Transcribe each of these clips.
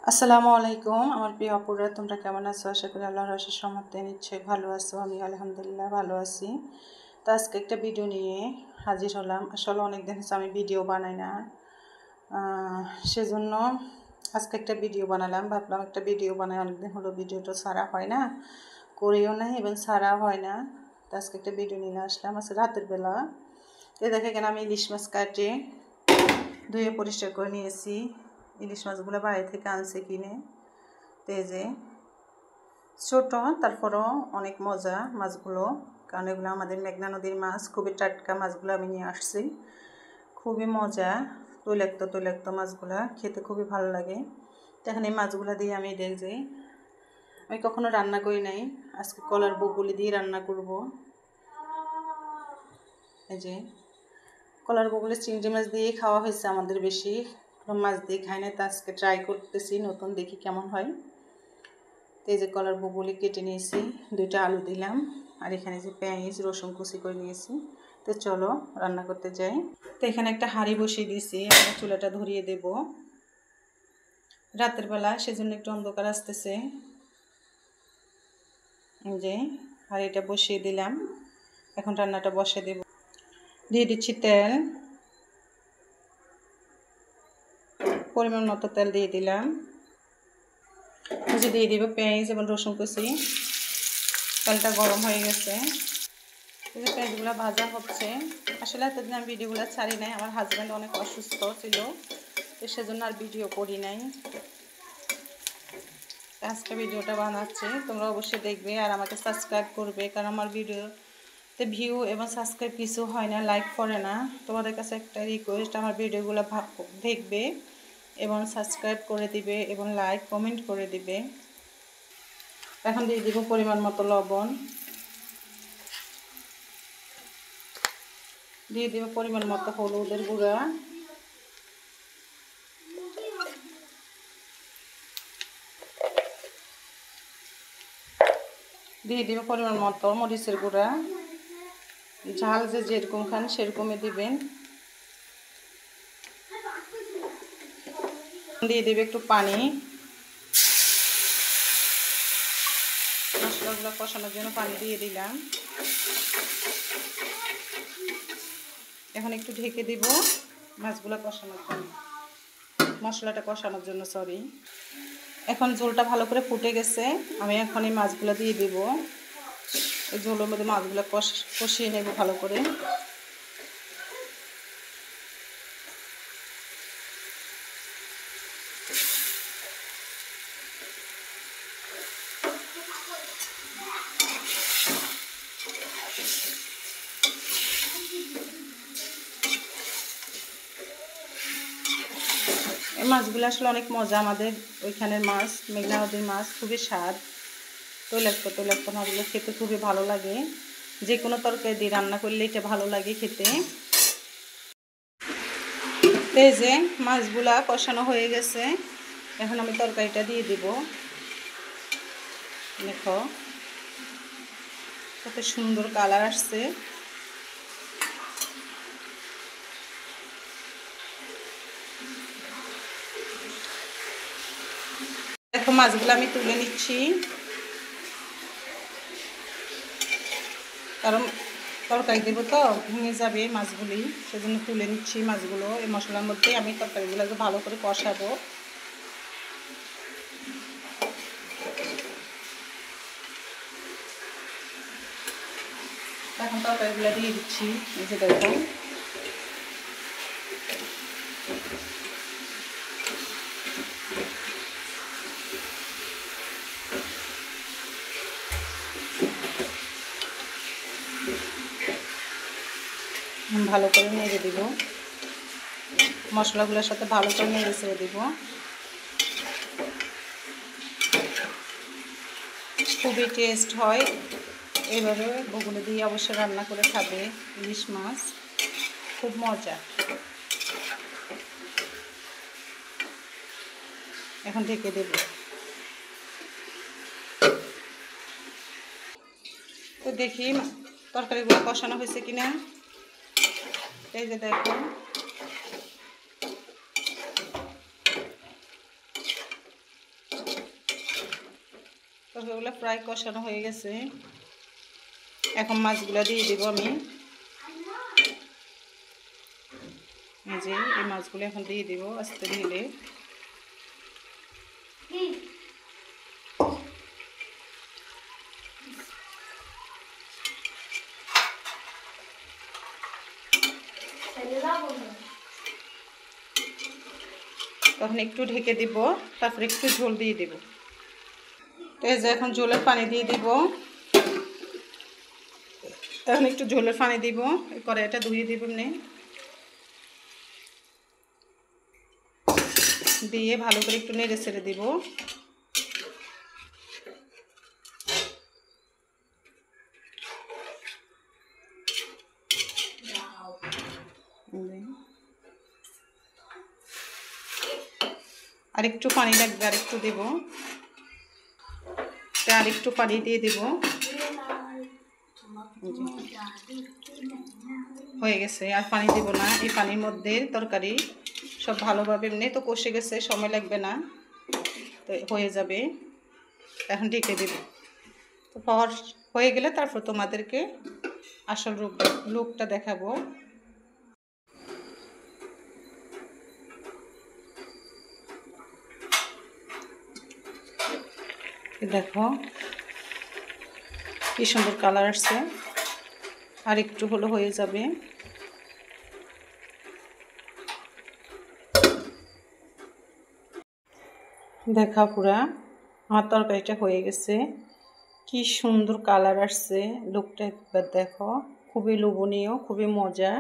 আসসালামু আলাইকুম আমার প্রিয় আপুরা, তোমরা কেমন আছো? আশা করি আল্লাহর অশেষ রহমতে নিশ্চয়ই ভালো আছো। আমি আলহামদুলিল্লাহ ভালো আছি। তো আজকে একটা ভিডিও নিয়ে হাজির হলাম। আসলে অনেকদিন হচ্ছে আমি ভিডিও বানাই না, সেজন্য আজকে একটা ভিডিও বানালাম। ভাবলাম একটা ভিডিও বানাই, অনেকদিন হলো ভিডিওটা ছাড়া হয় না, করেও না এবং ছাড়া হয় না। তো আজকে একটা ভিডিও নিয়ে আসলাম। আজকে রাতের বেলা দেখে কেন আমি ইলিশ মাছ কাটে ধুয়ে পরিষ্কার করে নিয়েছি। ইলিশ মাছগুলো বাইরে থেকে আনছে কিনে, তেজে ছোট, তারপরও অনেক মজা মাছগুলো, কারণ এগুলো আমাদের মেঘনা নদীর মাছ। খুবই টাটকা মাছগুলো আমি নিয়ে আসছি, খুবই মজা, তৈলাক্ত মাছগুলো খেতে খুবই ভালো লাগে। তো এখন এই মাছগুলো দিয়ে আমি দেখছি, আমি কখনো রান্না করি নাই, আজকে কলার বকুলি দিয়ে রান্না করব। এই যে কলার বকুলি চিংড়ি মাছ দিয়ে খাওয়া হয়েছে আমাদের, বেশি মাছ দিয়ে খাই না। তো আজকে ট্রাই করতেছি, নতুন দেখি কেমন হয়। তো এই যে কলার বকুলি কেটে নিয়েছি, 2টা আলু দিলাম, আর এখানে যে পেঁয়াজ রসুন কুচি করে নিয়েছি। তো চলো রান্না করতে যাই। তো এখানে একটা হাঁড়ি বসিয়ে দিয়েছি, আমরা চুলাটা ধরিয়ে দেব। রাতের বেলা সেজন্য একটু অন্ধকার আসতেছে। যে হাঁড়িটা বসিয়ে দিলাম, এখন রান্নাটা বসিয়ে দেব। দিয়ে দিচ্ছি তেল, পরিমাণ মতো তেল দিয়ে দিলাম। দিয়ে দিব পেঁয়াজ এবং রসুন কুচি। তেলটা গরম হয়ে গেছে, এই যে পেঁয়াজগুলো ভাজা হচ্ছে। আসলে এতদিন আমি ভিডিওগুলো ছাড়ি নাই, আমার হাজব্যান্ড অনেক অসুস্থ ছিল, তো সেজন্য আর ভিডিও করি নাই। আজকে ভিডিওটা বানাচ্ছি, তোমরা অবশ্যই দেখবে আর আমাকে সাবস্ক্রাইব করবে, কারণ আমার ভিডিওতে ভিউ এবং সাবস্ক্রাইব কিছু হয় না, লাইক করে না। তোমাদের কাছে একটা রিকোয়েস্ট, আমার ভিডিওগুলো দেখবে এবং সাবস্ক্রাইব করে দিবে এবং লাইক কমেন্ট করে দিবে। এখন দিয়ে দিব পরিমাণ মতো লবণ, দিয়ে দিব পরিমাণ মতো হলুদের গুঁড়া, দিয়ে দিব পরিমাণ মতো মরিচের গুঁড়া। ঝাল যে যেরকম খান সেরকমই দিবেন। দিয়ে দেবে একটু পানি, মশলাগুলো কষানোর জন্য পানি দিয়ে দিলাম। এখন একটু ঢেকে দিব মাছগুলো কষানোর জন্য, মশলাটা কষানোর জন্য, সরি। এখন ঝোলটা ভালো করে ফুটে গেছে, আমি এখন এই মাছগুলো দিয়ে দেব। এই ঝোলের মধ্যে মাছগুলো কষিয়ে নেব ভালো করে। এই মাছগুলো আসলে অনেক মজা, আমাদের ওইখানের মাছ, মেঘনা নদীর মাছ, খুবই স্বাদ। তৈলাক্ত মাছগুলো খেতে খুবই ভালো লাগে, যে কোনো তরকারি দিয়ে রান্না করলে এটা ভালো লাগে খেতে। এই যে মাছগুলা কষানো হয়ে গেছে, এখন আমি তরকারিটা দিয়ে দিব। দেখো কত সুন্দর কালার আসছে। দেখো মাছগুলো আমি তুলে নিচ্ছি, কারণ তরকারি দেবো তো ভেঙে যাবে মাছগুলি, সেজন্য তুলে নিচ্ছি মাছগুলো। এই মশলার মধ্যে আমি তরকারিগুলোকে ভালো করে কষাবো। এখন তরকারিগুলো দিয়ে দিচ্ছি, এই যে দেখো। ভালো করে নেড়ে দিব, মশলাগুলোর সাথে ভালো করে নেড়ে ছেড়ে দিব। খুবই টেস্ট হয়, এইভাবে বগুলো দিয়ে অবশ্যই রান্না করে খাবে ইলিশ মাছ, খুব মজা। এখন ঢেকে দেব। তো দেখি তরকারিগুলো কষানো হয়েছে কিনা। এই যে দেখো তরকারিগুলো প্রায় কষানো হয়ে গেছে। এখন মাছগুলো দিয়ে দেবো আমি। এই যে এই মাছগুলো এখন দিয়ে দেবো আস্তে ধীরে। তখন একটু ঢেকে দিব, তারপরে একটু ঝোল দিয়ে দেব। তো এই যে এখন ঝোলের পানি দিয়ে দিব। এখন একটু ঝোলের পানি দিব, কড়াইটা ধুয়ে দিব এমনি দিয়ে ভালো করে একটু নেড়ে ছেড়ে দিব। আর একটু পানি লাগবে, আর একটু দেব। আর একটু পানি দিয়ে দেব। হয়ে গেছে, আর পানি দেব না। এই পানির মধ্যে তরকারি সব ভালোভাবে এমনি তো কষে গেছে, সময় লাগবে না, তো হয়ে যাবে। এখন ঢেকে দেব। তো হয়ে গেলে তারপর তোমাদেরকে আসল লুকটা দেখাবো। দেখো কি সুন্দর কালার আসছে, আর একটু হলো হয়ে যাবে। দেখা পুরা আমার তরকারিটা হয়ে গেছে, কি সুন্দর কালার আসছে। লুকটা একবার দেখো, খুবই লোভনীয়, খুবই মজা।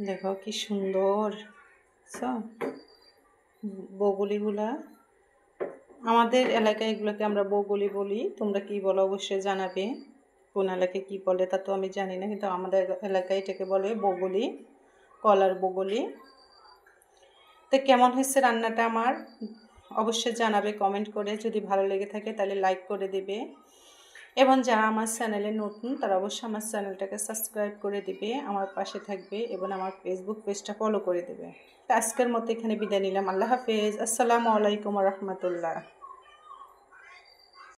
দেখো কি সুন্দর। বগুলিগুলা আমাদের এলাকায় এগুলোকে আমরা বগুলি বলি, তোমরা কি বলো অবশ্যই জানাবে। কোন এলাকায় কি বলে তা তো আমি জানি না, কিন্তু আমাদের এলাকায় এটাকে বলে বগুলি, কলার বগুলি। তো কেমন হয়েছে রান্নাটা আমার অবশ্যই জানাবে কমেন্ট করে। যদি ভালো লেগে থাকে তাহলে লাইক করে দিবে, এবং যারা আমার চ্যানেলে নতুন তারা অবশ্যই আমার চ্যানেলটাকে সাবস্ক্রাইব করে দিবে, আমার পাশে থাকবে এবং আমার ফেসবুক পেজটা ফলো করে দেবে। তো আজকের মতো এখানে বিদায় নিলাম। আল্লাহ হাফেজ। আসসালামু আলাইকুম ওয়া রাহমাতুল্লাহ।